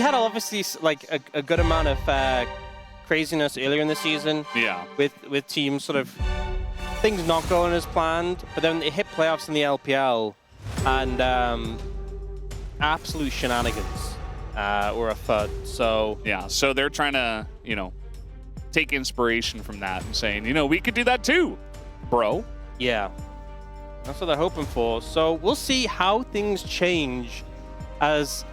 had obviously like a good amount of craziness earlier in the season. Yeah. With teams sort of things not going as planned, but then it hit playoffs in the LPL and absolute shenanigans were afoot. So yeah, so they're trying to, you know, take inspiration from that and saying, you know, we could do that too, bro. Yeah, that's what they're hoping for. So we'll see how things change, as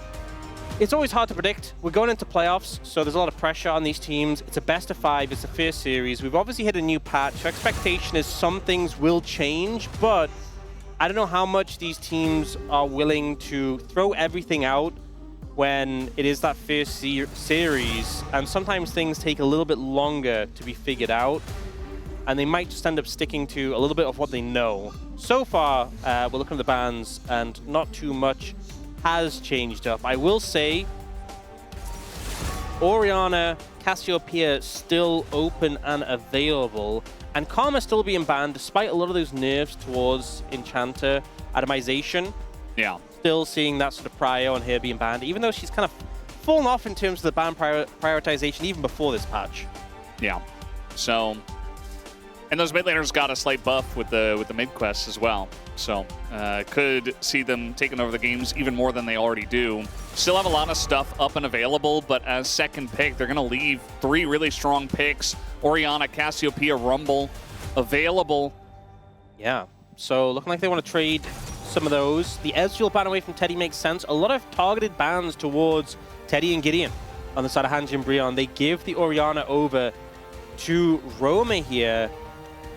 it's always hard to predict. We're going into playoffs, so there's a lot of pressure on these teams. It's a best of 5, it's the first series. We've obviously hit a new patch, so expectation is some things will change, but I don't know how much these teams are willing to throw everything out when it is that first series, and sometimes things take a little bit longer to be figured out, and they might just end up sticking to a little bit of what they know. So far, we're looking at the bans, and not too much has changed up. I will say, Orianna, Cassiopeia still open and available, and Karma still being banned despite a lot of those nerfs towards Enchanter atomization. Yeah. Still seeing that sort of prio on her being banned, even though she's kind of fallen off in terms of the ban prioritization even before this patch. Yeah. So, and those mid laners got a slight buff with the mid quests as well. So, could see them taking over the games even more than they already do. Still have a lot of stuff up and available, but as second pick, they're going to leave 3 really strong picks. Orianna, Cassiopeia, Rumble available. Yeah. So, looking like they want to trade some of those. The Ezreal ban away from Teddy makes sense. A lot of targeted bans towards Teddy and Gideon on the side of Hanjin Brion. They give the Orianna over to Roma here.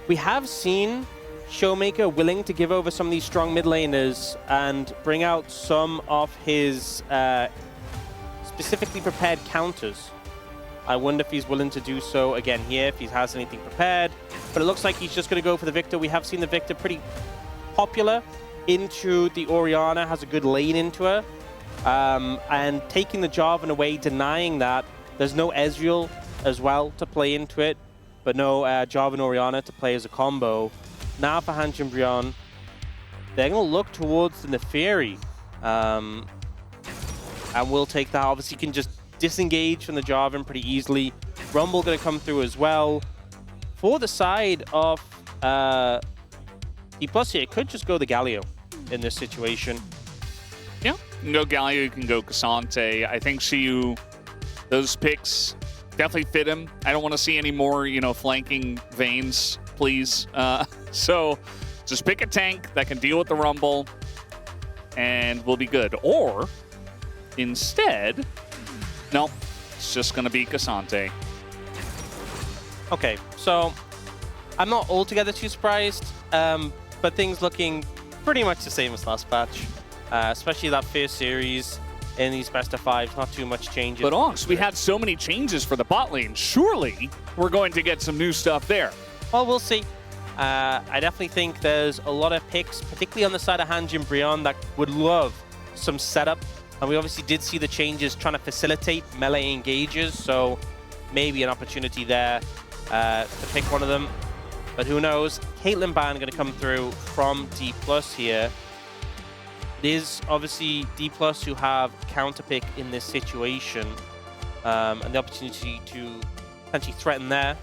We have seen Showmaker willing to give over some of these strong mid laners and bring out some of his specifically prepared counters. I wonder if he's willing to do so again here, if he has anything prepared. But it looks like he's just going to go for the Victor. We have seen the Victor pretty popular into the Orianna, has a good lane into her. And taking the Jarvan away, denying that. There's no Ezreal as well to play into it, but no Jarvan Orianna to play as a combo. Now for Hanjin Brion, they're going to look towards the Neferi. And we'll take that. Obviously, you can just disengage from the Jarvan pretty easily. Rumble going to come through as well. For the side of D+ here, it could just go the Galio in this situation. Yeah, you can go Galio, you can go Cassante. I think those picks definitely fit him. I don't want to see any more, you know, flanking veins, please. So just pick a tank that can deal with the Rumble and we'll be good. Or instead, no, it's just going to be Cassante. Okay, so I'm not altogether too surprised, but things looking pretty much the same as last patch, especially that first series in these best of 5s, not too much changes. But Ox, we had so many changes for the bot lane. Surely we're going to get some new stuff there. Well, we'll see. I definitely think there's a lot of picks, particularly on the side of Hanjin Brion, that would love some setup. And we obviously did see the changes trying to facilitate melee engages, so maybe an opportunity there to pick one of them. But who knows? Caitlyn ban going to come through from D+ here. It is obviously D+ who have counter pick in this situation, and the opportunity to potentially threaten there.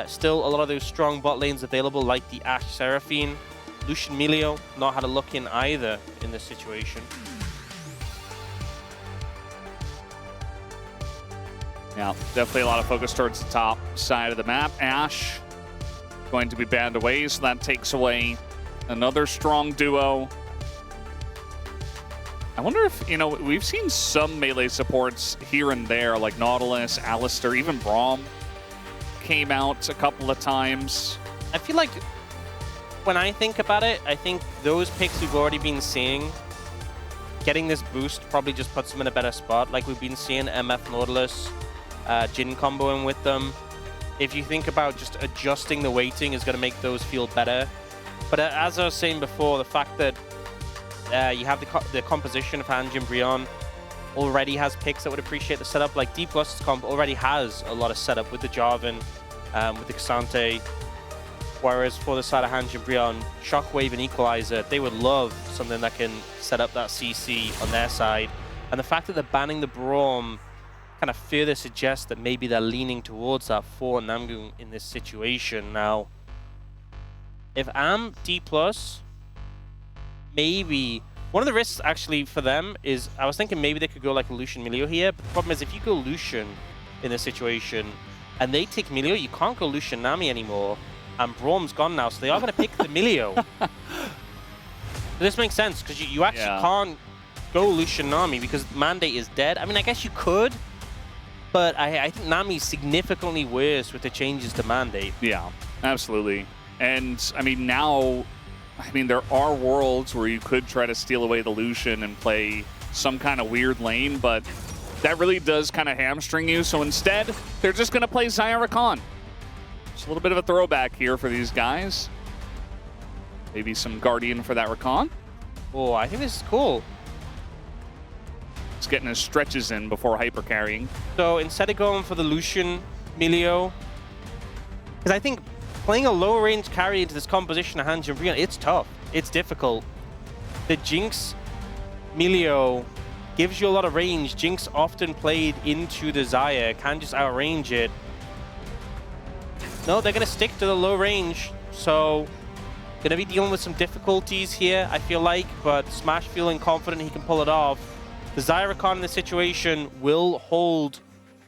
Still a lot of those strong bot lanes available, like the Ashe Seraphine. Lucian Melio not had a look in either in this situation. Yeah, definitely a lot of focus towards the top side of the map. Ashe going to be banned away, so that takes away another strong duo. I wonder if, you know, we've seen some melee supports here and there, like Nautilus, Alistair, even Braum came out a couple of times. I feel like when I think about it, I think those picks we've already been seeing, getting this boost probably just puts them in a better spot. Like we've been seeing MF Nautilus, Jhin comboing with them. If you think about just adjusting the weighting is going to make those feel better. But as I was saying before, the fact that you have the composition of Hanjin Brion already has picks that would appreciate the setup. Like D+ comp already has a lot of setup with the Jarvan, with the Cassante. Whereas for the side of Hanjin Brion, Shockwave and Equalizer, they would love something that can set up that CC on their side. And the fact that they're banning the Braum kind of further suggests that maybe they're leaning towards that for Namgung in this situation. Now, if I'm D+, maybe... One of the risks actually for them is, I was thinking maybe they could go like a Lucian Milio here, but the problem is if you go Lucian in this situation and they take Milio, you can't go Lucian Nami anymore, and Braum's gone now, so they are going to pick the Milio. This makes sense, because you actually can't go Lucian Nami because Mandate is dead. I mean, I guess you could, but I think Nami's significantly worse with the changes to Mandate. Yeah, absolutely. And, I mean, now... I mean, there are worlds where you could try to steal away the Lucian and play some kind of weird lane, but that really does kind of hamstring you. So instead, they're just going to play Zyra Khan. Just a little bit of a throwback here for these guys. Maybe some Guardian for that Rakan. Oh, I think this is cool. He's getting his stretches in before hyper carrying. So instead of going for the Lucian Milio, because I think playing a low range carry into this composition of Hanji and Brion, it's tough. It's difficult. The Jinx Milio gives you a lot of range. Jinx often played into the Xayah, can just outrange it. No, they're going to stick to the low range. So, going to be dealing with some difficulties here, I feel like. But Smash feeling confident he can pull it off. The Zyra Khan in this situation will hold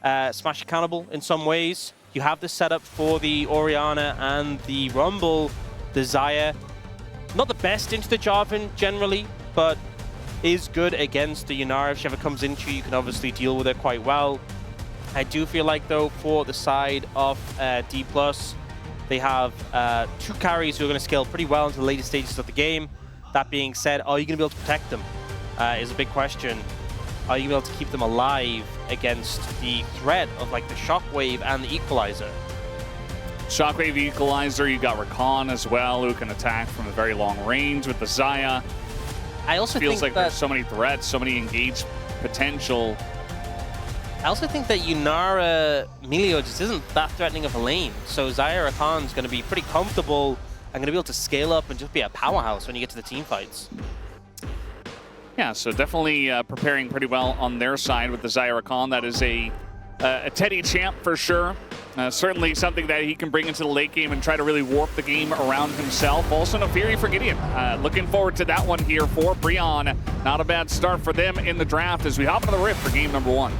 Smash accountable in some ways. You have the setup for the Orianna and the Rumble. The Xayah, not the best into the Jarvan generally, but is good against the Yunara. If she ever comes into you, you can obviously deal with her quite well. I do feel like, though, for the side of D+, they have 2 carries who are going to scale pretty well into the later stages of the game. That being said, are you going to be able to protect them is a big question. Are you able to keep them alive against the threat of like the Shockwave and the Equalizer? Shockwave Equalizer, you got Rakan as well, who can attack from a very long range with the Xayah. I also feels think like that there's so many threats, so many engaged potential. I also think that Yunara Milio just isn't that threatening of a lane. So Zyra Khan's going to be pretty comfortable and going to be able to scale up and just be a powerhouse when you get to the team fights. Yeah, so definitely preparing pretty well on their side with the Zyra Khan. That is a Teddy champ for sure. Certainly something that he can bring into the late game and try to really warp the game around himself. Also, no Fury for Gideon. Looking forward to that one here for Brion. Not a bad start for them in the draft as we hop into the Rift for game number 1.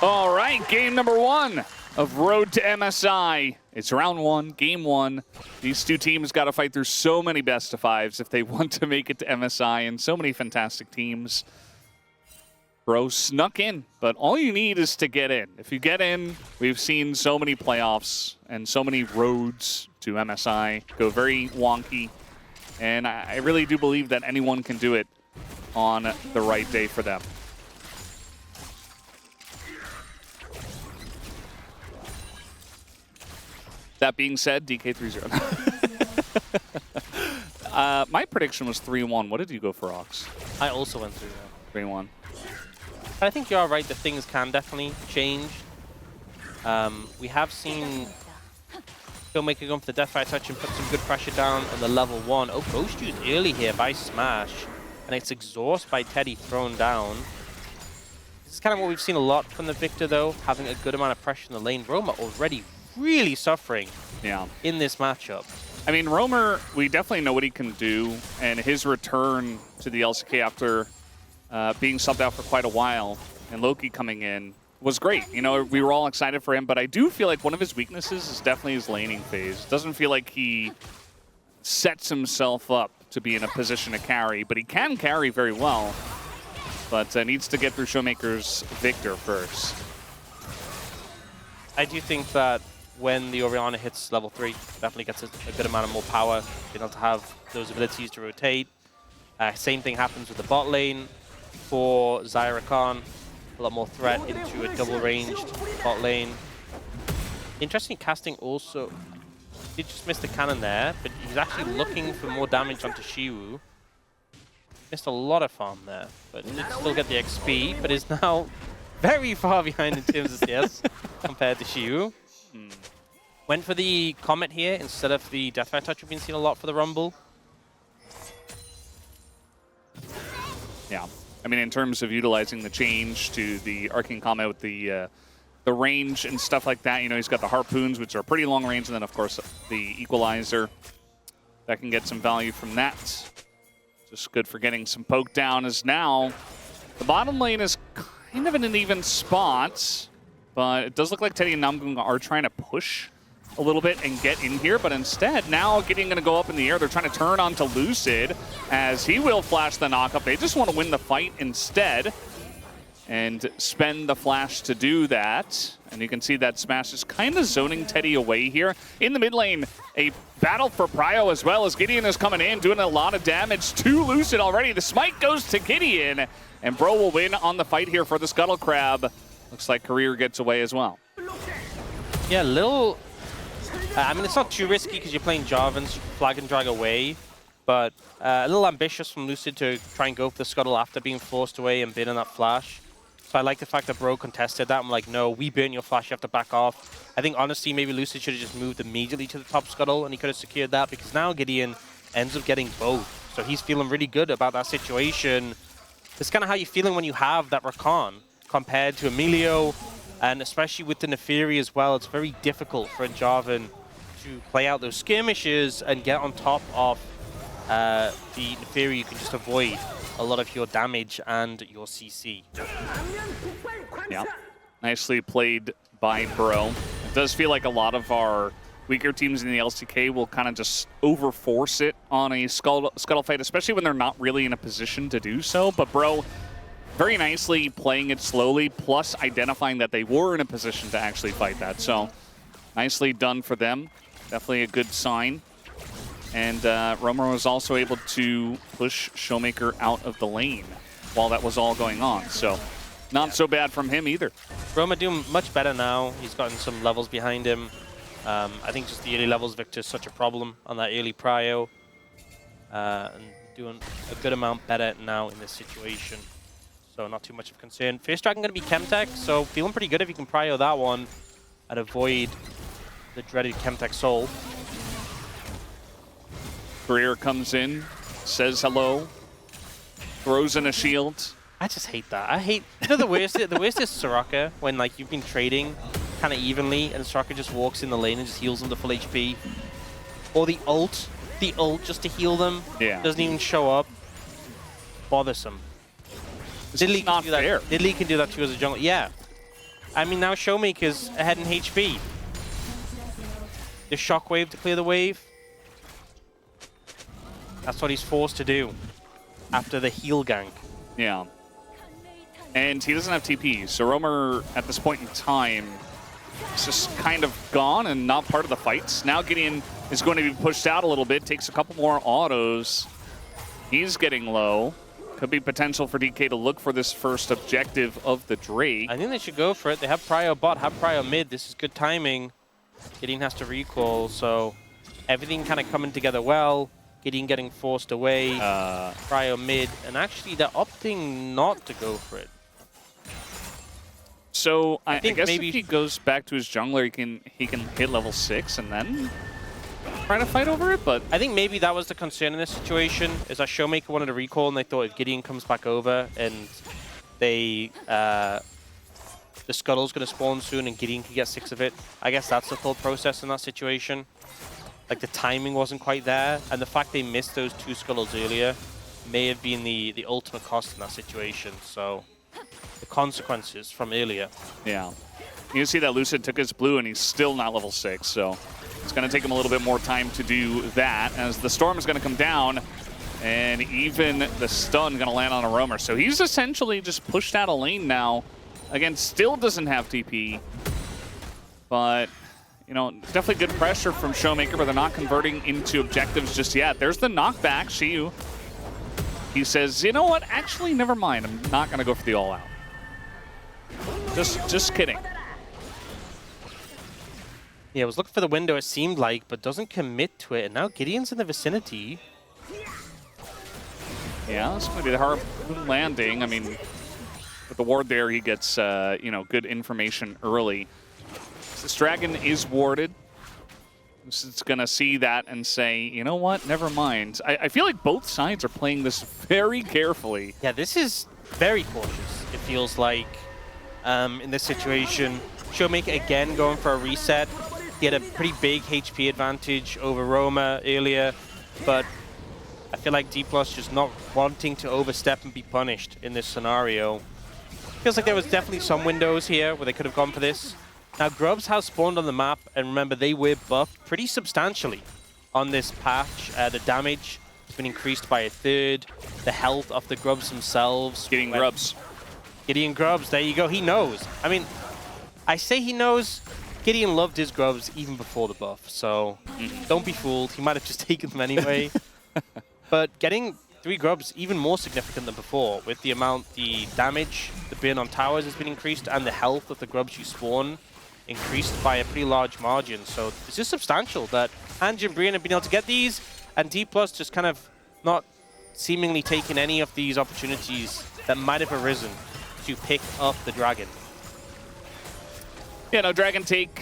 All right, game number 1 of Road to MSI. It's round 1, game 1. These two teams got to fight through so many best of 5s if they want to make it to MSI, and so many fantastic teams. Bro snuck in, but all you need is to get in. If you get in, we've seen so many playoffs and so many roads to MSI go very wonky, and I really do believe that anyone can do it on the right day for them. That being said, DK 3-0. My prediction was 3-1. What did you go for, Ox? I also went 3-1. I think you are right that things can definitely change. We have seen Filmmaker going for the Deathfire Touch and put some good pressure down on the level 1. Oh, Ghost used early here by Smash. And it's Exhaust by Teddy thrown down. This is kind of what we've seen a lot from the Victor, though, having a good amount of pressure in the lane. Roma already really suffering in this matchup. I mean, Roamer, we definitely know what he can do, and his return to the LCK after being subbed out for quite a while, and Loki coming in, was great. You know, we were all excited for him, but I do feel like one of his weaknesses is definitely his laning phase. Doesn't feel like he sets himself up to be in a position to carry, but he can carry very well, but needs to get through Showmaker's Victor first. I do think that when the Orianna hits level 3, definitely gets a good amount of more power, being able to have those abilities to rotate. Same thing happens with the bot lane for Zyra Khan. A lot more threat into a double-ranged bot lane. Interesting casting also. He just missed the cannon there, but he's actually looking for more damage onto Shiwu. Missed a lot of farm there, but did still get the XP, but is now very far behind in terms of CS compared to Shiu. Went for the Comet here instead of the Deathfire Touch we've been seeing a lot for the Rumble. Yeah. I mean, in terms of utilizing the change to the Arcane Comet with the range and stuff like that, you know, he's got the Harpoons, which are pretty long range, and then, of course, the Equalizer. That can get some value from that. Just good for getting some poke down, as now the bottom lane is kind of in an even spot, but it does look like Teddy and Namgung are trying to push a little bit and get in here, but instead now Gideon going to go up in the air. They're trying to turn onto Lucid as he will flash the knockup. They just want to win the fight instead and spend the flash to do that. And you can see that Smash is kind of zoning Teddy away here. In the mid lane, a battle for Prio as well, as Gideon is coming in, doing a lot of damage to Lucid already. The smite goes to Gideon, and Bro will win on the fight here for the Scuttle Crab. Looks like Career gets away as well. Yeah, little... I mean, it's not too risky because you're playing Jarvans, you can flag and drag away, but a little ambitious from Lucid to try and go for the Scuttle after being forced away and bid on that flash. So I like the fact that Bro contested that. I'm like, no, we burn your flash, you have to back off. I think, honestly, maybe Lucid should have just moved immediately to the top Scuttle, and he could have secured that, because now Gideon ends up getting both. So he's feeling really good about that situation. It's kind of how you're feeling when you have that Rakan compared to Emilio, and especially with the Neferi as well. It's very difficult for a Jarvan to play out those skirmishes and get on top of the Neferi. You can just avoid a lot of your damage and your CC. Yeah, nicely played by Bro. It does feel like a lot of our weaker teams in the LCK will kind of just overforce it on a scuttle fight, especially when they're not really in a position to do so. But Bro, very nicely playing it slowly, plus identifying that they were in a position to actually fight that. So nicely done for them. Definitely a good sign. And Romer was also able to push Showmaker out of the lane while that was all going on. So not so bad from him either. Romer doing much better now. He's gotten some levels behind him. I think just the early levels Victor is such a problem on that early prio. And doing a good amount better now in this situation. So not too much of concern. First Dragon going to be Chemtech, so feeling pretty good if you can prio that one and avoid the dreaded Chemtech Soul. Career comes in, says hello, throws in a shield. I just hate that. I hate, you know, the worst is Soraka, when like you've been trading kind of evenly and Soraka just walks in the lane and just heals them to full HP. Or the ult just to heal them. Yeah. Doesn't even show up. Bothersome. Diddley not fair. Diddley can do that too as a jungler. Yeah. I mean, now Showmaker's ahead in HP. The shockwave to clear the wave. That's what he's forced to do after the heal gank. Yeah. And he doesn't have TP, so Romer, at this point in time, is just kind of gone and not part of the fights. Now Gideon is going to be pushed out a little bit, takes a couple more autos. He's getting low. Could be potential for DK to look for this first objective of the Drake. I think they should go for it. They have prio bot, have prio mid. This is good timing. Gideon has to recall, so everything kind of coming together well. Gideon getting forced away, prio mid, and actually they're opting not to go for it. So I guess maybe if he goes back to his jungler, he can hit level 6 and then try to fight over it. But I think maybe that was the concern in this situation, is that Showmaker wanted to recall, and they thought if Gideon comes back over and they the Scuttle's going to spawn soon and Gideon can get 6 of it. I guess that's the thought process in that situation. Like, the timing wasn't quite there, and the fact they missed those 2 Scuttles earlier may have been the ultimate cost in that situation. So the consequences from earlier. Yeah. You see that Lucid took his blue and he's still not level 6, so it's going to take him a little bit more time to do that, as the storm is going to come down and even the stun going to land on a Romer. So he's essentially just pushed out a lane now. Again, still doesn't have TP, but you know, definitely good pressure from Showmaker, but they're not converting into objectives just yet. There's the knockback. Shiu, he says, you know what? Actually, never mind. I'm not going to go for the all-out. Just kidding. Yeah, I was looking for the window, it seemed like, but doesn't commit to it. And now Gideon's in the vicinity. Yeah, this is going to be the hard landing. I mean, with the ward there, he gets you know, good information early. This dragon is warded. It's going to see that and say, you know what, never mind. I feel like both sides are playing this very carefully. Yeah, this is very cautious, it feels like, in this situation. Showmaker again going for a reset. He had a pretty big HP advantage over Roma earlier, but I feel like D+ just not wanting to overstep and be punished in this scenario. Feels like there was definitely some windows here where they could have gone for this. Now, Grubs has spawned on the map, and remember, they were buffed pretty substantially on this patch. The damage has been increased by 1/3. The health of the Grubs themselves. Gideon Grubs. Gideon Grubs, there you go. He knows. I mean, I say he knows. Gideon loved his Grubs even before the buff, so don't be fooled. He might have just taken them anyway. But getting 3 Grubs, even more significant than before, with the amount the damage, the burn on towers has been increased, and the health of the Grubs you spawn increased by a pretty large margin. So this is substantial that Hanj and Brian have been able to get these, and D+ just kind of not seemingly taking any of these opportunities that might have arisen to pick up the dragon. Yeah, no dragon take,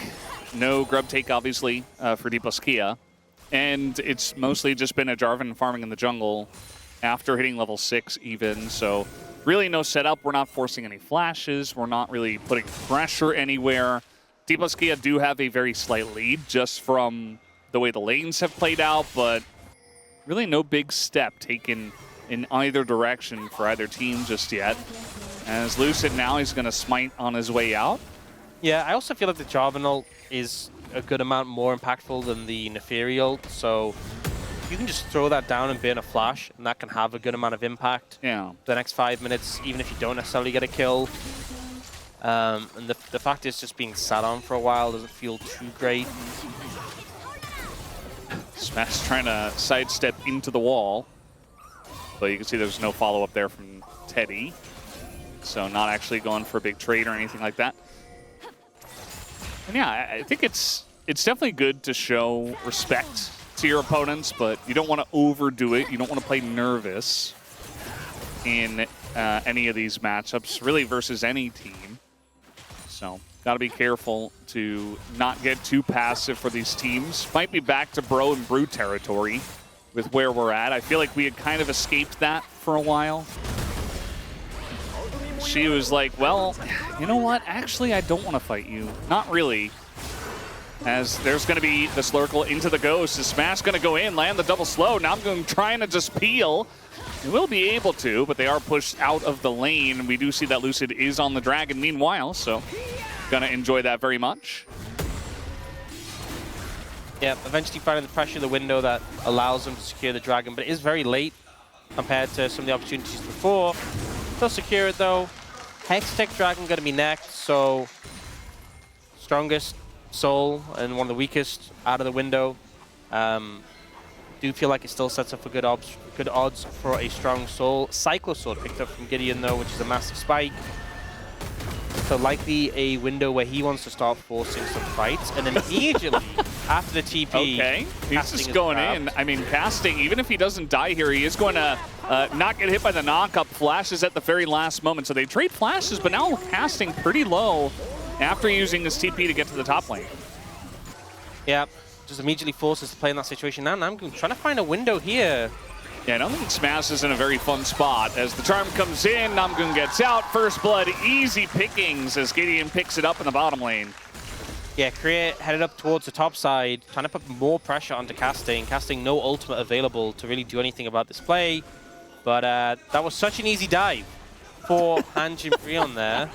no grub take, obviously, for D+ Kia. And it's mostly just been a Jarvan farming in the jungle after hitting level 6 even. So really no setup. We're not forcing any flashes. We're not really putting pressure anywhere. D+ Kia do have a very slight lead just from the way the lanes have played out, but really no big step taken in either direction for either team just yet. As Lucid now, he's going to smite on his way out. Yeah, I also feel like the Jarvan ult is a good amount more impactful than the Neferi ult, so you can just throw that down and burn a flash, and that can have a good amount of impact. Yeah. The next 5 minutes, even if you don't necessarily get a kill. And the fact is just being sat on for a while doesn't feel too great. Smash trying to sidestep into the wall, but you can see there's no follow-up there from Teddy. So not actually going for a big trade or anything like that. And yeah, I think it's definitely good to show respect to your opponents, but you don't want to overdo it. You don't want to play nervous in any of these matchups, really versus any team. So got to be careful to not get too passive for these teams. Might be back to bro and brew territory with where we're at. I feel like we had kind of escaped that for a while. She was like, well, you know what? Actually, I don't want to fight you. Not really. As there's going to be the Slurkle into the Ghost. Is Smash going to go in, land the double slow? Now I'm going trying to just peel. They will be able to, but they are pushed out of the lane. We do see that Lucid is on the Dragon meanwhile, so going to enjoy that very much. Yeah, eventually finding the pressure of the window that allows them to secure the Dragon, but it is very late compared to some of the opportunities before. They'll secure it though. Hextech Dragon going to be next, so strongest soul and one of the weakest out of the window. Do feel like it still sets up for good odds for a strong soul. Cyclo Sword picked up from Gideon though, which is a massive spike. So likely a window where he wants to start forcing some fights, and then immediately after the TP, okay, he's just going in. I mean, casting, even if he doesn't die here, he is going to not get hit by the knock-up. Flashes at the very last moment. So they trade flashes, but now casting pretty low after using his TP to get to the top lane. Yeah, just immediately forces to play in that situation. Now I'm trying to find a window here. Yeah, I don't think Smash is in a very fun spot. As the charm comes in, Namgun gets out. First blood, easy pickings as Gideon picks it up in the bottom lane. Yeah, Korea headed up towards the top side, trying to put more pressure onto Casting. Casting no ultimate available to really do anything about this play. But that was such an easy dive for Hanj and Brion there.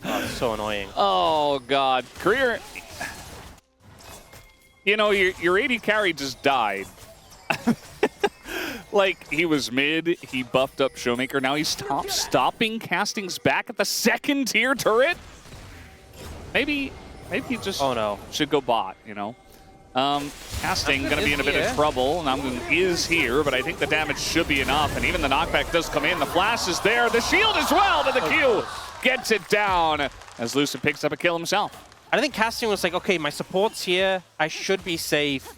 Oh, it's so annoying. Oh, God. Career, you know, your AD carry just died. Like, he was mid, he buffed up Showmaker, now he's stopping Casting's back at the second tier turret? Maybe he just should go bot, you know? Casting gonna be in a bit of trouble. Namgun is here, but I think the damage should be enough, and even the knockback does come in. The flash is there, the shield as well, but the Q gets it down as Lucid picks up a kill himself. I think Casting was like, okay, my support's here, I should be safe.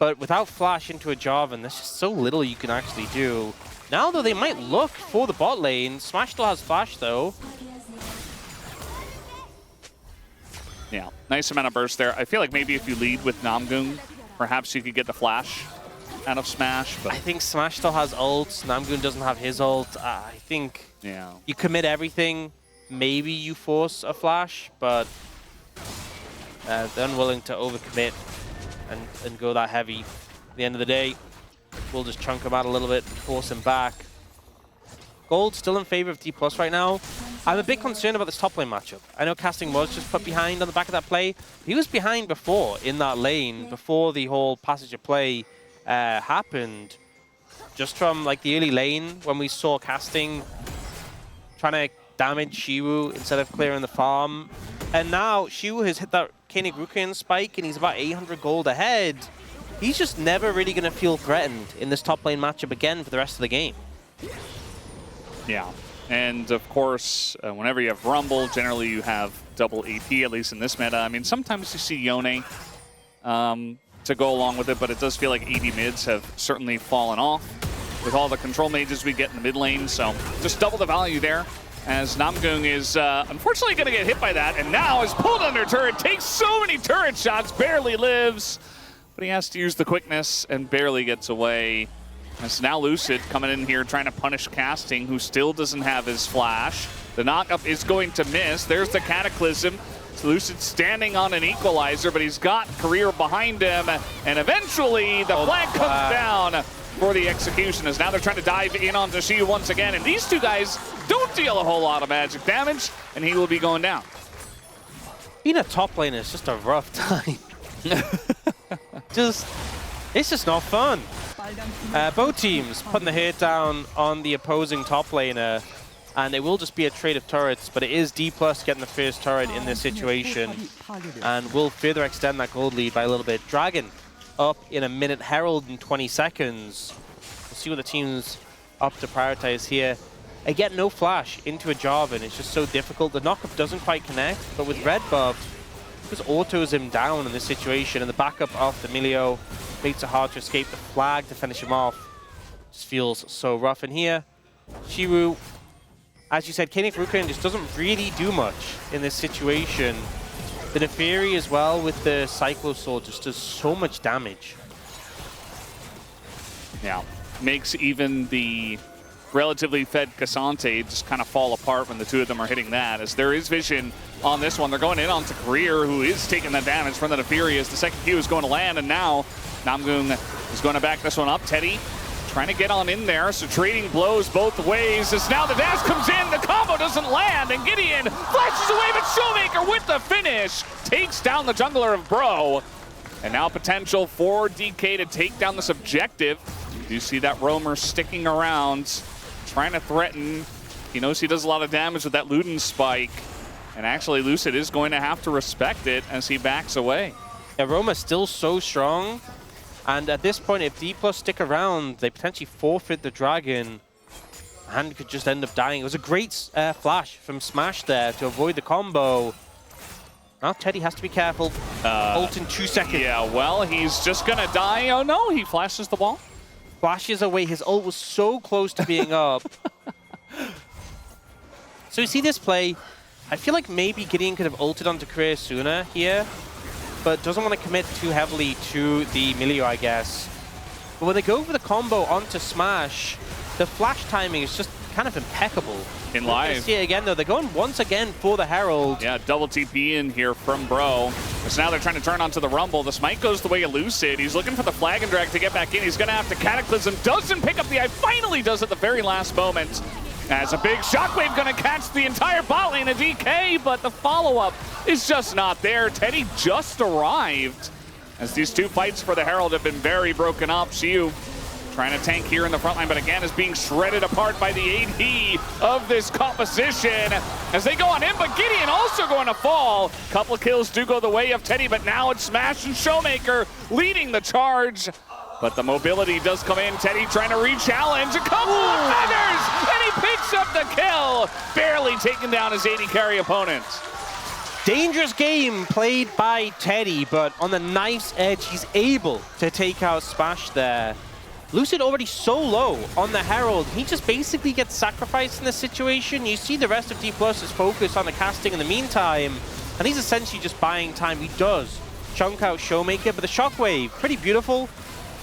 But without flash into a Jarvan, there's just so little you can actually do. Now, though, they might look for the bot lane. Smash still has flash, though. Yeah, nice amount of burst there. I feel like maybe if you lead with Namgung, perhaps you could get the flash out of Smash. But I think Smash still has ults. Namgoon doesn't have his ult. I think you commit everything. Maybe you force a flash, but they're unwilling to overcommit and go that heavy. At the end of the day, we'll just chunk him out a little bit, force him back. Gold still in favor of D+ right now. I'm a bit concerned about this top lane matchup. I know Casting was just put behind on the back of that play. He was behind before in that lane, before the whole passage of play happened. Just from like the early lane when we saw Casting trying to damage Shiwu instead of clearing the farm. And now Shiwu has hit that Koenig Rukian spike and he's about 800 gold ahead. He's just never really going to feel threatened in this top lane matchup again for the rest of the game. Yeah, and of course, whenever you have Rumble, generally you have double AP, at least in this meta. I mean, sometimes you see Yone to go along with it, but it does feel like AD mids have certainly fallen off with all the control mages we get in the mid lane. So just double the value there, as Namgung is unfortunately going to get hit by that, and now is pulled under turret, takes so many turret shots, barely lives, but he has to use the quickness and barely gets away. It's now Lucid coming in here trying to punish Casting, who still doesn't have his flash. The knockup is going to miss. There's the Cataclysm. So Lucid standing on an equalizer, but he's got Career behind him. And eventually the flag comes down for the execution, as now they're trying to dive in onto Shiyu once again. And these two guys don't deal a whole lot of magic damage, and he will be going down. Being a top lane is just a rough time. It's just not fun. Both teams putting the hit down on the opposing top laner, and it will just be a trade of turrets, but it is D+ getting the first turret in this situation, and will further extend that gold lead by a little bit. Dragon up in a minute, Herald in 20 seconds. We'll see what the team's up to prioritize here. Again, no flash into a Jarvan. It's just so difficult. The knockup doesn't quite connect, but with red buff, just autos him down in this situation, and the backup off the Emilio makes it hard to escape the flag to finish him off. Just feels so rough in here. Shiwu, as you said, Koenig Rukian just doesn't really do much in this situation. The Neferi as well with the Cyclo Sword just does so much damage. Yeah, makes even the relatively fed Cassante just kind of fall apart when the two of them are hitting that, as there is vision on this one. They're going in onto Career, who is taking that damage from the Neferi as the second Q is going to land, and now Namgung is going to back this one up. Teddy trying to get on in there, so trading blows both ways, as now the dash comes in, the combo doesn't land, and Gideon flashes away, but Showmaker with the finish takes down the jungler of Bro. And now potential for DK to take down this objective. You see that Roamer sticking around, trying to threaten. He knows he does a lot of damage with that Luden spike. And actually, Lucid is going to have to respect it as he backs away. Yeah, Roamer's still so strong. And at this point, if D+ stick around, they potentially forfeit the Dragon and could just end up dying. It was a great flash from Smash there to avoid the combo. Now Teddy has to be careful. Ult in 2 seconds. Yeah, well, he's just going to die. Oh, no, he flashes the ball. Flashes away. His ult was so close to being up. So you see this play. I feel like maybe Gideon could have ulted onto Career sooner here, but doesn't want to commit too heavily to the Emilio, I guess. But when they go for the combo onto Smash, the flash timing is just kind of impeccable. In live. See it again, though. They're going once again for the Herald. Yeah, double TP in here from Bro. So now they're trying to turn onto the Rumble. The smite goes the way of Lucid. He's looking for the flag and drag to get back in. He's going to have to Cataclysm. Doesn't pick up the eye. Finally does at the very last moment. As a big shockwave going to catch the entire bot lane of DK, but the follow-up is just not there. Teddy just arrived, as these two fights for the Herald have been very broken up. Shiyu trying to tank here in the front line, but again is being shredded apart by the AD of this composition as they go on in, but Gideon also going to fall. Couple of kills do go the way of Teddy, but now it's Smash and Showmaker leading the charge. But the mobility does come in. Teddy trying to re-challenge. A couple of feathers, and he picks up the kill. Barely taking down his AD carry opponent. Dangerous game played by Teddy, but on the knife's edge, he's able to take out Smash there. Lucid already so low on the Herald. He just basically gets sacrificed in this situation. You see the rest of D+'s focus on the casting in the meantime. And he's essentially just buying time. He does chunk out Showmaker, but the Shockwave, pretty beautiful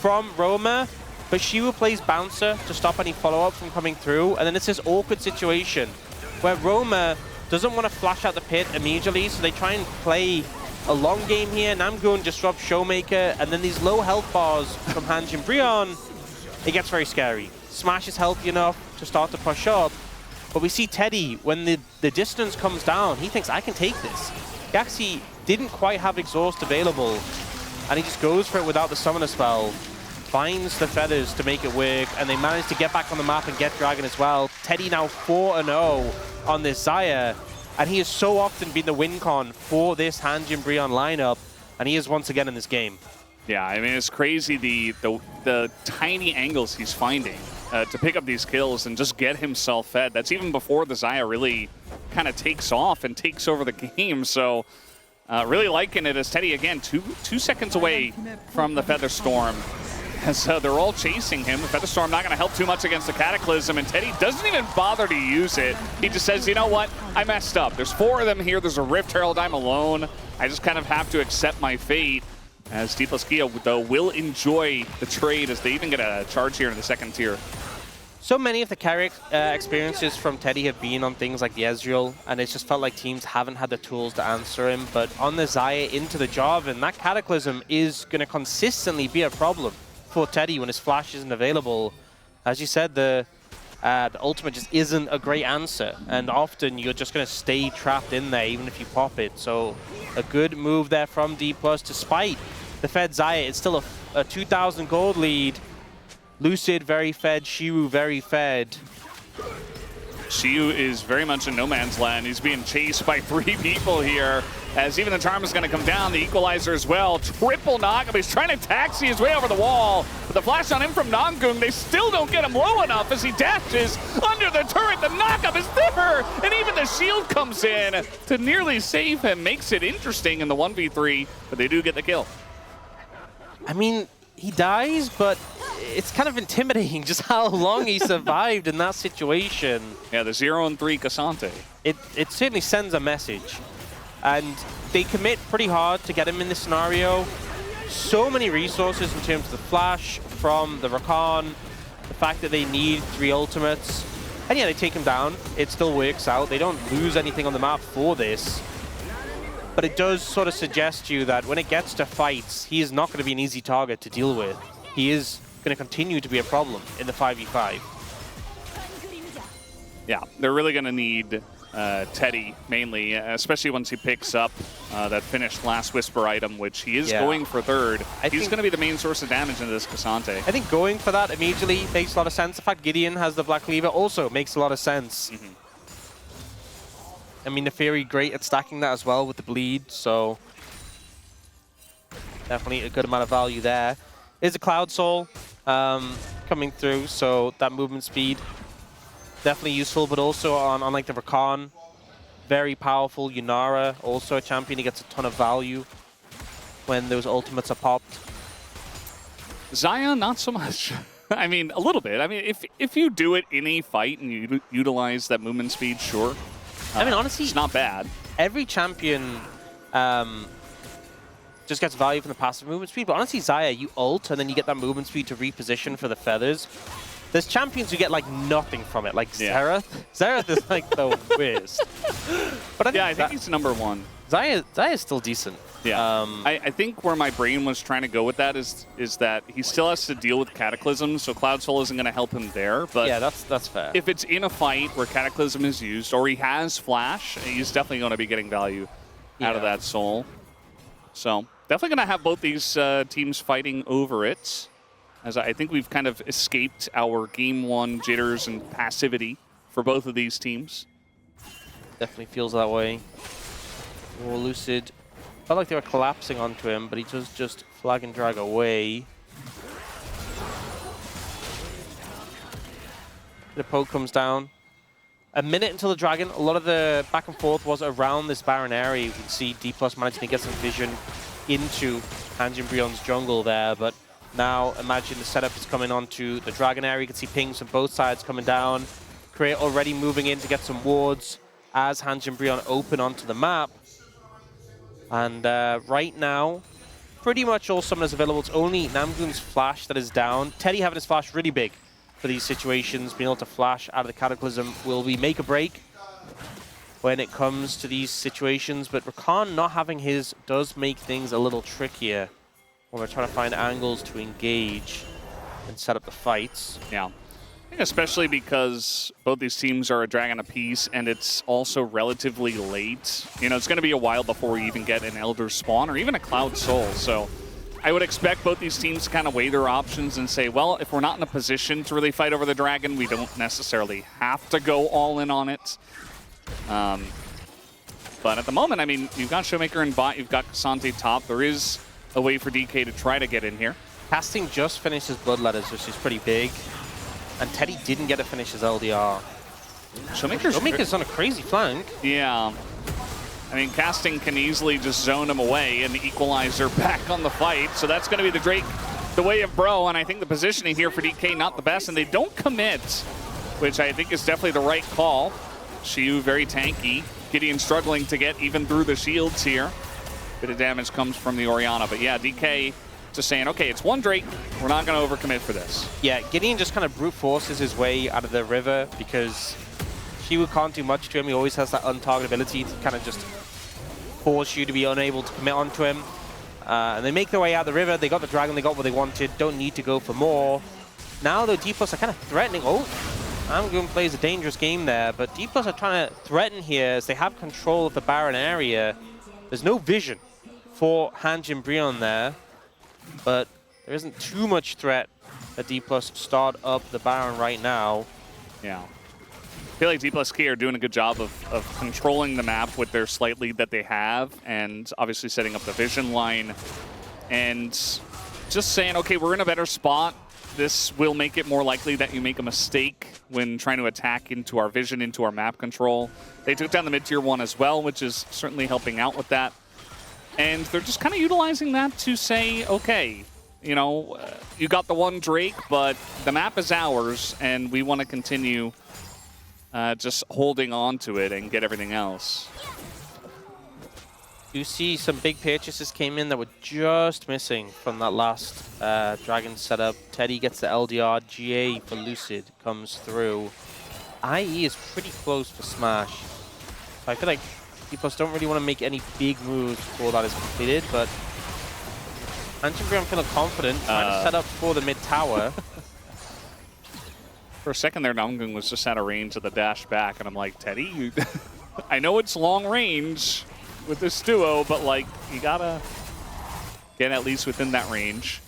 from Roma. But Shiwu plays Bouncer to stop any follow-up from coming through. And then it's this awkward situation where Roma doesn't want to flash out the pit immediately, so they try and play a long game here. Namgoon disrupts Showmaker, and then these low health bars from Hanjin Brion, it gets very scary. Smash is healthy enough to start to push up, but we see Teddy, when the distance comes down, he thinks, I can take this. He actually didn't quite have exhaust available, and he just goes for it without the summoner spell, finds the feathers to make it work, and they manage to get back on the map and get Dragon as well. Teddy now 4-0 on this Xayah, and he has so often been the win con for this Hanjin Brion lineup, and he is once again in this game. Yeah, I mean, it's crazy the tiny angles he's finding to pick up these kills and just get himself fed. That's even before the Xayah really kind of takes off and takes over the game. So really liking it as Teddy, again, two seconds away from the Feather Storm. As they're all chasing him. The Feather Storm not going to help too much against the Cataclysm, and Teddy doesn't even bother to use it. He just says, you know what? I messed up. There's 4 of them here. There's a Rift Herald. I'm alone. I just kind of have to accept my fate. As D plus Kia, though, will enjoy the trade as they even get a charge here in the second tier. So many of the carry experiences from Teddy have been on things like the Ezreal, and it's just felt like teams haven't had the tools to answer him. But on the Xayah into the Jarvan, that Cataclysm is going to consistently be a problem for Teddy when his flash isn't available. As you said, the ultimate just isn't a great answer, and often you're just going to stay trapped in there even if you pop it. So a good move there from D+, despite the fed Xayah. It's still a 2,000 gold lead. Lucid very fed, Shiwu very fed. Shiwu is very much in no man's land. He's being chased by 3 people here, as even the charm is going to come down, the equalizer as well. Triple knock, he's trying to taxi his way over the wall. But the flash on him from Namgoon, they still don't get him low enough as he dashes under the turret. The knockup is there, and even the shield comes in to nearly save him. Makes it interesting in the 1v3, but they do get the kill. I mean, he dies, but it's kind of intimidating just how long he survived in that situation. Yeah, the 0-3 Cassante. It certainly sends a message. And they commit pretty hard to get him in this scenario. So many resources in terms of the flash from the Rakan, the fact that they need 3 ultimates. And yeah, they take him down. It still works out. They don't lose anything on the map for this. But it does sort of suggest to you that when it gets to fights, he is not going to be an easy target to deal with. He is going to continue to be a problem in the 5v5. Yeah, they're really going to need Teddy, mainly, especially once he picks up that finished Last Whisper item, which he is going for third. He's going to be the main source of damage into this Cassante. I think going for that immediately makes a lot of sense. The fact Gideon has the Black Cleaver also makes a lot of sense. I mean, Neferi great at stacking that as well with the bleed, so definitely a good amount of value there. Is a Cloud Soul coming through, so that movement speed definitely useful, but also on like the Rakan, very powerful. Yunara, also a champion, he gets a ton of value when those ultimates are popped. Xayah, not so much. I mean, a little bit. I mean, if you do it in a fight and you utilize that movement speed, sure. I mean, honestly, it's not bad. Every champion just gets value from the passive movement speed, but honestly, Xayah, you ult, and then you get that movement speed to reposition for the feathers. There's champions who get like nothing from it, like Xerath. Xerath is like the worst. But I think he's number 1. Xayah is still decent. Yeah, I think where my brain was trying to go with that is that he still has to deal with Cataclysm, so Cloud Soul isn't going to help him there. But yeah, that's fair. If it's in a fight where Cataclysm is used, or he has Flash, he's definitely going to be getting value out of that Soul. So definitely going to have both these teams fighting over it, as I think we've kind of escaped our Game 1 jitters and passivity for both of these teams. Definitely feels that way. More Lucid. Felt like they were collapsing onto him, but he does just flag and drag away. The poke comes down. A minute until the Dragon. A lot of the back and forth was around this Baron area. You can see D+ managing to get some vision into Hanjin Brion's jungle there, but now imagine the setup is coming onto the Dragon area. You can see pings from both sides coming down. Create already moving in to get some wards as Hanjin Brion open onto the map. And right now, pretty much all summoners available. It's only Namgoon's flash that is down. Teddy having his flash really big for these situations. Being able to flash out of the Cataclysm will be make or break when it comes to these situations. But Rakan not having his does make things a little trickier when we're trying to find angles to engage and set up the fights. Yeah. I think especially because both these teams are a dragon apiece, and it's also relatively late. You know, it's going to be a while before we even get an Elder Spawn or even a Cloud Soul. So I would expect both these teams to kind of weigh their options and say, well, if we're not in a position to really fight over the dragon, we don't necessarily have to go all in on it. But at the moment, I mean, you've got Showmaker and bot, you've got Cassante top. There is a way for DK to try to get in here. Casting just finished his Bloodletters, which is pretty big. And Teddy didn't get to finish his LDR. Showmaker's on a crazy flank. Yeah. I mean, Casting can easily just zone him away and Equalizer back on the fight. So that's going to be the Drake, the way of Bro. And I think the positioning here for DK, not the best. And they don't commit, which I think is definitely the right call. Xiu very tanky. Gideon struggling to get even through the shields here. Bit of damage comes from the Orianna. But yeah, DK just saying, okay, it's one Drake. We're not going to overcommit for this. Yeah, Gideon just kind of brute forces his way out of the river because Xiu can't do much to him. He always has that untarget ability to kind of just force you to be unable to commit onto him. And they make their way out of the river. They got the dragon. They got what they wanted. Don't need to go for more. Now, though, D+ are kind of threatening. Oh, Namgoon plays a dangerous game there. But D+ are trying to threaten here as they have control of the Baron area. There's no vision for Hanjin Brion there. But there isn't too much threat that D+ start up the Baron right now. Yeah. I feel like D+K are doing a good job of controlling the map with their slight lead that they have, and obviously setting up the vision line and just saying, okay, we're in a better spot. This will make it more likely that you make a mistake when trying to attack into our vision, into our map control. They took down the mid-tier one as well, which is certainly helping out with that. And they're just kind of utilizing that to say, okay, you know, you got the one Drake, but the map is ours, and we want to continue just holding on to it and get everything else. You see some big purchases came in that were just missing from that last Dragon setup. Teddy gets the LDR, GA for Lucid comes through. IE is pretty close for Smash. So I feel like people don't really want to make any big moves before that is completed, but Hanjin, I'm feeling confident, trying to set up for the mid tower. For a second there, Namgoon was just out of range of the dash back, and I'm like, Teddy, I know it's long range with this duo, but like, you gotta get at least within that range.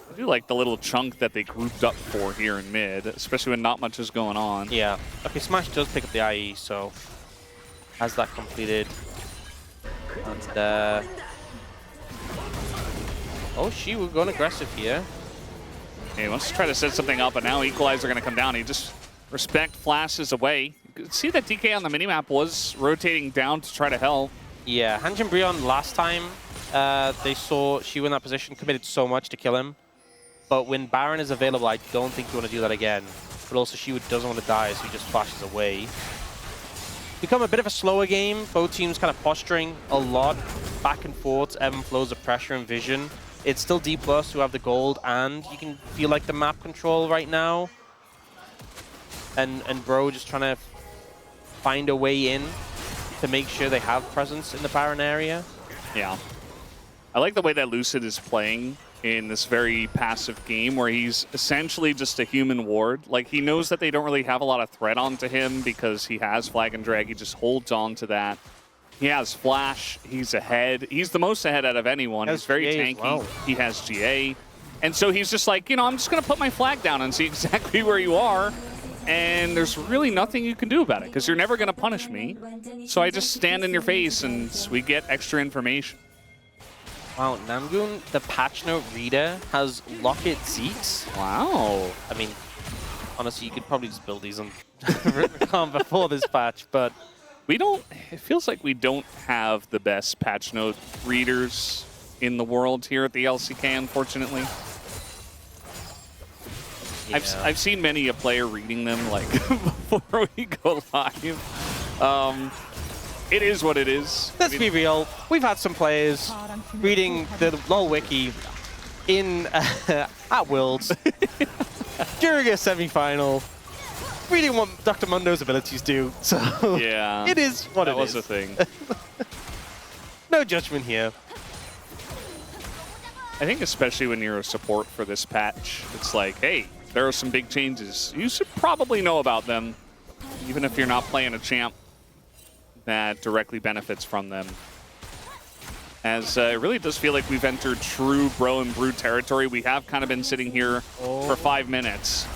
I do like the little chunk that they grouped up for here in mid, especially when not much is going on. Yeah. Okay, Smash does pick up the IE, so has that completed. And oh, she was going aggressive here. He wants to try to set something up, but now Equalizer going to come down. He just respect flashes away. You could see that DK on the minimap was rotating down to try to help. Yeah, Hanjin Brion last time they saw Xiu in that position, committed so much to kill him. But when Baron is available, I don't think you want to do that again. But also Xiu doesn't want to die, so he just flashes away. Become a bit of a slower game. Both teams kind of posturing a lot, back and forth, ebb and flows of pressure and vision. It's still D+ who have the gold, and you can feel like the map control right now. And Bro just trying to find a way in to make sure they have presence in the Baron area. Yeah. I like the way that Lucid is playing in this very passive game where he's essentially just a human ward. Like, he knows that they don't really have a lot of threat onto him because he has Flag and Drag. He just holds on to that. He has Flash. He's ahead. He's the most ahead out of anyone. He's very tanky. Well. He has GA. And so he's just like, you know, I'm just going to put my flag down and see exactly where you are. And there's really nothing you can do about it because you're never going to punish me. So I just stand in your face and we get extra information. Wow, Namgoon, the patch note reader, has Locket Zeeks. Wow. I mean, honestly, you could probably just build these on Rubicon before this patch, but we don't, it feels like we don't have the best patch note readers in the world here at the LCK, unfortunately. Yeah. I've seen many a player reading them like before we go live. It is what it is. Let's be real. We've had some players reading the LoL wiki in at Worlds during a semi-final, reading what Dr. Mundo's abilities do. So yeah, it is what it is. That was a thing. No judgment here. I think especially when you're a support for this patch, it's like, hey, there are some big changes. You should probably know about them, even if you're not playing a champ that directly benefits from them. As it really does feel like we've entered true bro and brew territory. We have kind of been sitting here for 5 minutes,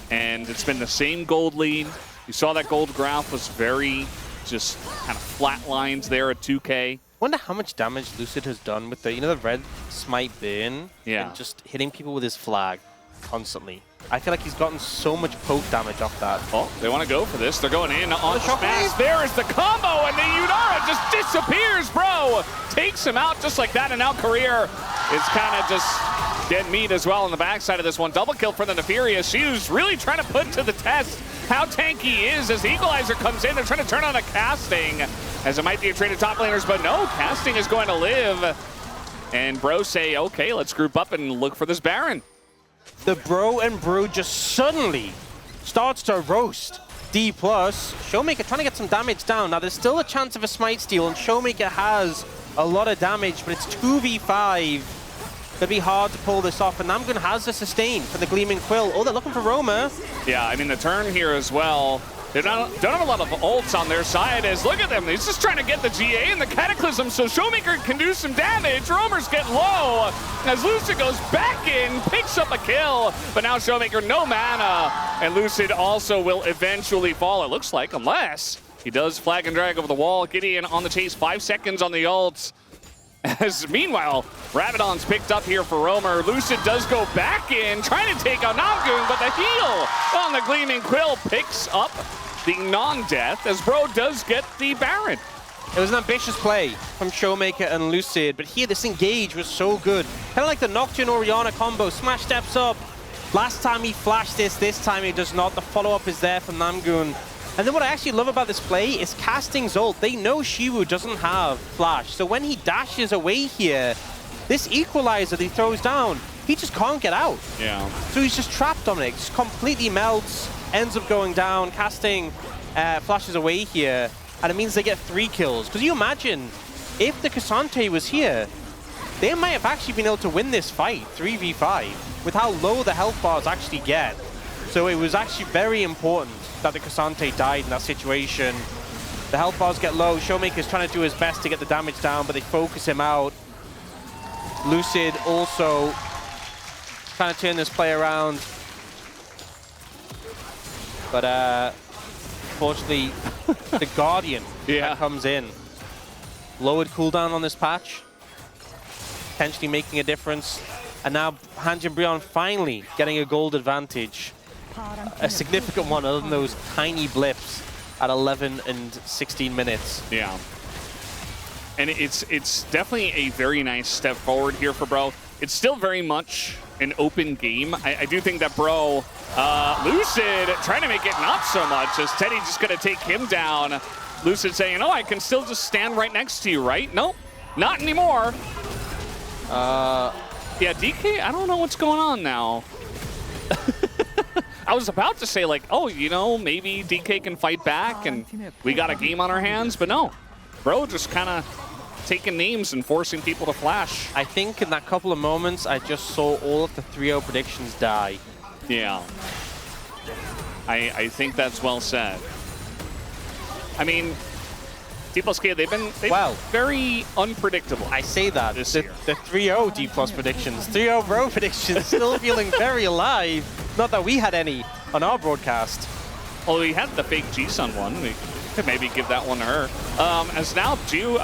and it's been the same gold lead. You saw that gold graph was very just kind of flat lines there at 2K. Wonder how much damage Lucid has done with the, the red smite burn, yeah, and just hitting people with his flag constantly. I feel like he's gotten so much poke damage off that. Oh, they want to go for this. They're going in on Smash. There is the combo, and the Yunara just disappears, bro. Takes him out just like that, and now Career is kind of just dead meat as well on the backside of this one. Double kill for the Nefarious. She was really trying to put to the test how tanky he is as the Equalizer comes in. They're trying to turn on a Casting, as it might be a trade of top laners, but no, Casting is going to live. And bro say, okay, let's group up and look for this Baron. The bro and brew just suddenly starts to roast D+. Showmaker trying to get some damage down. Now, there's still a chance of a smite steal, and Showmaker has a lot of damage, but it's 2v5. It'll be hard to pull this off, and Namgun has the sustain for the Gleaming Quill. Oh, they're looking for Roma. Yeah, I mean, the turn here as well. They don't have a lot of ults on their side, as look at them. He's just trying to get the GA and the Cataclysm so Showmaker can do some damage. Romer's getting low as Lucid goes back in, picks up a kill, but now Showmaker no mana, and Lucid also will eventually fall, it looks like, unless he does flag and drag over the wall. Gideon on the chase, 5 seconds on the ults. As meanwhile, Rabadon's picked up here for Romer. Lucid does go back in, trying to take out Namgun, but the heal on the Gleaming Quill picks up the non-death, as bro does get the Baron. It was an ambitious play from Showmaker and Lucid, but here this engage was so good. Kind of like the Nocturne Orianna combo. Smash steps up. Last time he flashed this time he does not. The follow-up is there from Namgun. And then what I actually love about this play is Casting's ult. They know Shiwu doesn't have flash, so when he dashes away here, this Equalizer that he throws down, he just can't get out. Yeah. So he's just trapped on it. Just completely melts, ends up going down. Casting flashes away here, and it means they get 3 kills. Because you imagine, if the Cassante was here, they might have actually been able to win this fight, 3v5, with how low the health bars actually get. So it was actually very important that the Cassante died in that situation. The health bars get low. Showmaker's trying to do his best to get the damage down, but they focus him out. Lucid also trying to turn this play around. But unfortunately, the Guardian comes in. Lowered cooldown on this patch, potentially making a difference. And now Hanjin Brion finally getting a gold advantage. A significant one other than those tiny blips at 11 and 16 minutes. Yeah. And it's definitely a very nice step forward here for bro. It's still very much an open game. I do think that bro, Lucid trying to make it not so much, as Teddy just gonna take him down. Lucid saying, oh, I can still just stand right next to you, right? Nope, not anymore. Yeah, DK, I don't know what's going on now. I was about to say, like, oh, you know, maybe DK can fight back and we got a game on our hands, but no. Bro just kind of taking names and forcing people to flash. I think in that couple of moments, I just saw all of the 3-0 predictions die. Yeah. I think that's well said. I mean, D+K, they've been very unpredictable. I say that. The 3-0 D+ predictions, 3-0 bro predictions still feeling very alive. Not that we had any on our broadcast. Well, we had the fake G-Sun one. We could maybe give that one to her. As now Xiu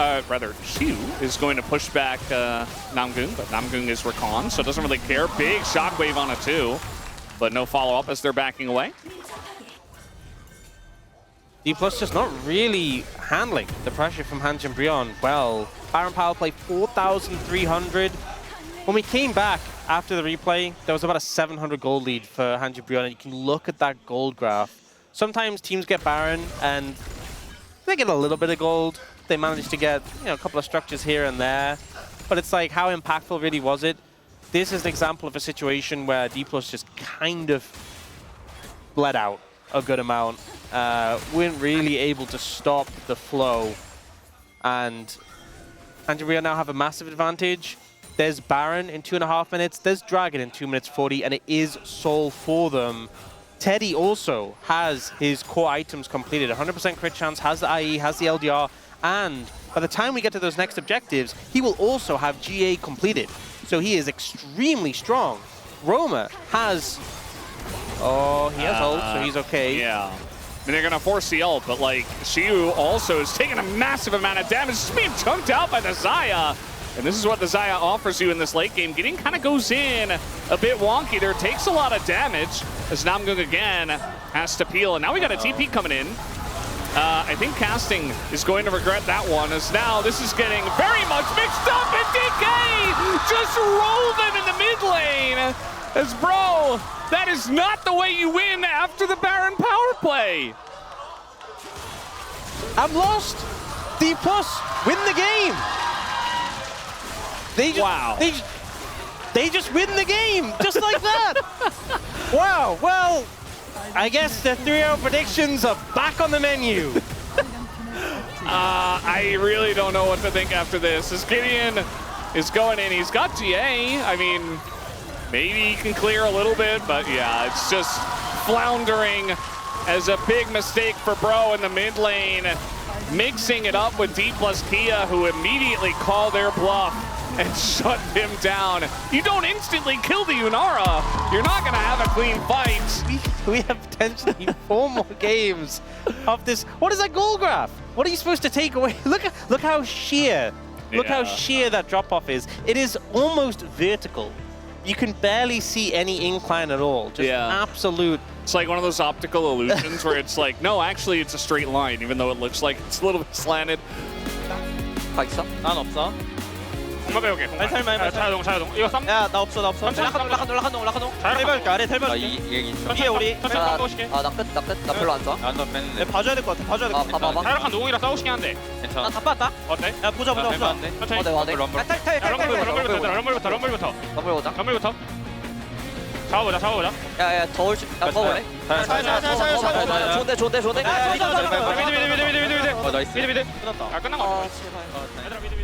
is going to push back Namgung, but Namgung is Rakan, so doesn't really care. Big shockwave on it too, but no follow-up as they're backing away. D+ just not really handling the pressure from Hanjin Brion well. Baron power play 4,300. When we came back after the replay, there was about a 700 gold lead for Hanjin Brion, and you can look at that gold graph. Sometimes teams get Baron and They get a little bit of gold. They managed to get, you know, a couple of structures here and there. But it's like, how impactful really was it? This is an example of a situation where D+ just kind of bled out a good amount. Weren't really able to stop the flow. And Angel now have a massive advantage. There's Baron in 2.5 minutes. There's Dragon in 2 minutes 40, and it is Soul for them. Teddy also has his core items completed. 100% crit chance, has the IE, has the LDR, and by the time we get to those next objectives, he will also have GA completed. So he is extremely strong. Roma has... Oh, he has ult, so he's okay. Yeah. I mean, they're going to force the ult, but, like, Xiu also is taking a massive amount of damage. Just being chunked out by the Xayah. And this is what the Xayah offers you in this late game. Gideon kind of goes in a bit wonky there, takes a lot of damage as Namgung again has to peel. And now we got a TP coming in. I think Casting is going to regret that one, as now this is getting very much mixed up, and DK just rolled them in the mid lane. As bro, that is not the way you win after the Baron power play. I'm lost. D+ win the game. They just, wow. They just win the game, just like that. Wow, well, I guess the 3-0 predictions are back on the menu. I really don't know what to think after this. As Gideon is going in, he's got GA. I mean, maybe he can clear a little bit, but yeah, it's just floundering as a big mistake for Bro in the mid lane. Mixing it up with D+ Kia, who immediately call their bluff and shut him down. You don't instantly kill the Unara. You're not going to have a clean fight. We have potentially 4 more games of this. What is that goal graph? What are you supposed to take away? Look how sheer. Look how sheer that drop-off is. It is almost vertical. You can barely see any incline at all. Just absolute. It's like one of those optical illusions where it's like, no, actually it's a straight line, even though it looks like it's a little bit slanted. 다 있어? 난 없어. 공만 배울게. 공만. 자동. 이거 3. 야, 나 없어. 라카동. 텔 갈게. 위에 우리. 천천히 싸우시게. 나 별로 안 좋아. 안더 뺐는데. 봐줘야 될 것 같아. 봐봐. 타락한 노공이라 싸우시긴 한데. 괜찮아. 나다 빠졌다. 어때? 야, 보자. 천천히. 럼블부터. 럼블부터. 잡아보자. 야, 더 올 수. 야, 더 오래. 좋은데. 미드. 나이스. 끝난 거 같아. 제발. 얘들아 미드.